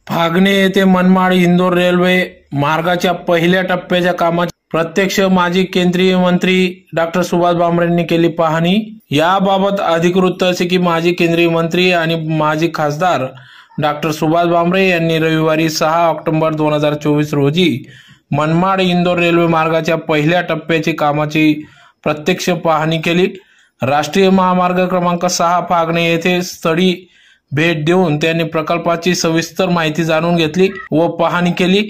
फागणे येथे मनमाड इंदोर रेल्वे मार्गाच्या पहिल्या टप्प्याच्या कामाची प्रत्यक्ष माजी केंद्रीय मंत्री डॉक्टर सुभाष भामरेंनी केली पाहणी। याबाबत अधिकृत असे की माजी केंद्रीय मंत्री आणि माजी खासदार डॉक्टर सुभाष भामरे यांनी रविवारी 6 ऑक्टोबर 2024 रोजी मनमाड इंदोर रेल्वे मार्गाच्या पहिल्या टप्प्याची कामाची प्रत्यक्ष पाहणी केली। राष्ट्रीय महामार्ग क्रमांक 6 फागणे येथे स्थळी भेट देऊन त्यांनी प्रकल्पाची सविस्तर माहिती जाणून घेतली व पाहणी केली।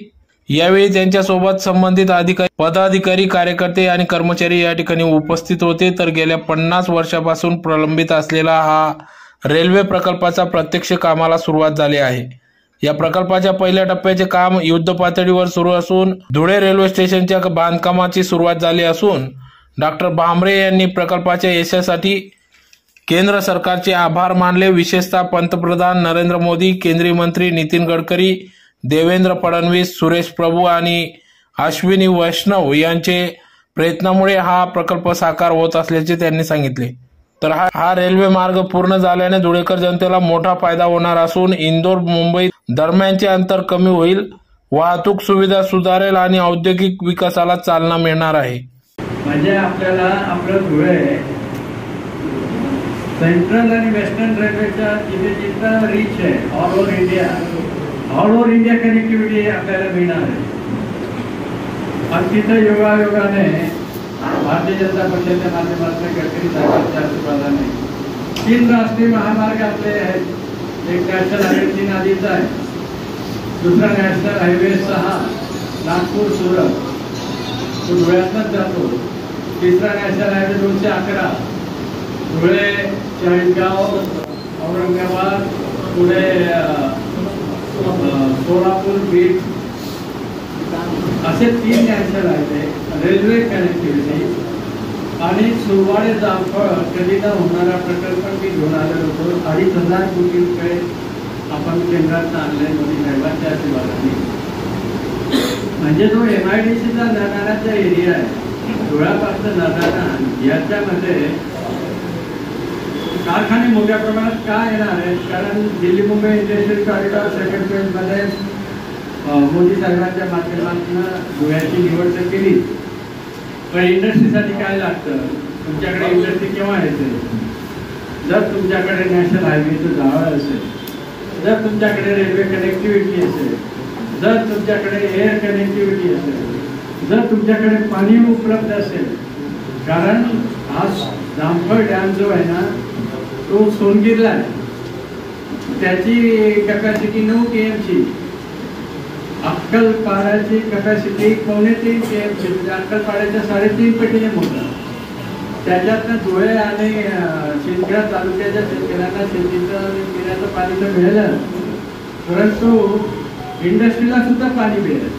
यावेळी त्यांच्यासोबत संबंधित अधिकारी, पदाधिकारी, कार्यकर्ते आणि कर्मचारी या ठिकाणी उपस्थित होते। तर गेल्या 50 वर्षापासून प्रलंबित असलेला हा रेल्वे प्रकल्पाचा प्रत्यक्ष कामाला सुरुवात झाली आहे। या प्रकल्पाच्या पहिल्या टप्प्याचे काम युद्ध पातळीवर सुरू असून धुळे रेल्वे स्टेशनच्या बांधकामाची सुरुवात झाली असून डॉक्टर भामरे यांनी प्रकल्पाच्या यशासाठी केंद्र सरकारचे आभार मानले। विशेषतः पंतप्रधान नरेंद्र मोदी, केंद्रीय मंत्री नितीन गडकरी, देवेंद्र फडणवीस, सुरेश प्रभू आणि अश्विनी वैष्णव यांचे प्रयत्नामुळे हा प्रकल्प साकार होत असल्याचे त्यांनी सांगितले। तर हा रेल्वे मार्ग पूर्ण झाल्याने धुळेकर जनतेला मोठा फायदा होणार असून इंदोर मुंबई दरम्यानचे अंतर कमी होईल, वाहतूक सुविधा सुधारेल आणि औद्योगिक विकासाला चालना मिळणार आहे। म्हणजे आपल्याला आपलं धुळे सेंट्रल आणि वेस्टर्न रेल्वेच्या जिथं रीच आहे ऑल ओव्हर इंडिया कनेक्टिव्हिटी आपल्याला मिळणार आहे। आणि तिथं योगायोगाने भारतीय जनता पक्षाच्या माध्यमातून गडकरी साहेबांच्या आशीर्वादाने 3 राष्ट्रीय महामार्ग आपले आहेत। एक नॅशनल हायवे 3 आधीचा आहे, दुसरा नॅशनल हायवे 6 नागपूर सुरत तो धुळ्यातच जातो, तिसरा नॅशनल हायवे 211 धुळे चाळीसगाव औरंगाबाद पुढे सोलापूर बीड असे 3 नॅशनल हायवे रेल्वे कनेक्टिव्हिटी आणि सुरवाडे जामफळ कधीदा होणारा प्रकल्प मी घेऊन आलेलो होतो। 2,500 कोटी रुपये आपण केंद्रात आणले मोदी साहेबांच्या आशीर्वादाने। म्हणजे जो MIDCचा नरनाळाचा एरिया आहे धुळ्यापासून नरनाळा याच्यामध्ये कारखाने मोठ्या प्रमाणात का येणार आहेत, कारण Delhi Mumbai industrial corridor second phase मध्ये मोदी साहेबांच्या माध्यमातून धुळ्याची निवड तर केली, पण इंडस्ट्रीसाठी काय लागतं, तुमच्याकडे इंडस्ट्री केव्हा येते, जर तुमच्याकडे नॅशनल हायवेचं जाळं असेल, जर तुमच्याकडे रेल्वे कनेक्टिव्हिटी असेल, जर तुमच्याकडे एअर कनेक्टिव्हिटी असेल, जर तुमच्याकडे पाणी उपलब्ध असेल। कारण आज जामफळ डॅम जो आहे ना तो सोनगीरला आहे, त्याची कॅपॅसिटी 9 TMC, अक्कलपाड्याची कॅपॅसिटी 2.25 TMC, म्हणजे अक्कलपाड्याच्या 3.5 पटीने मोठा। त्याच्यातनं धुळे आणि शिंदखेडा तालुक्याच्या शेतकऱ्यांना शेतीचं आणि पिण्याचं पाणी तर मिळालं, परंतु इंडस्ट्रीला सुद्धा पाणी मिळेल।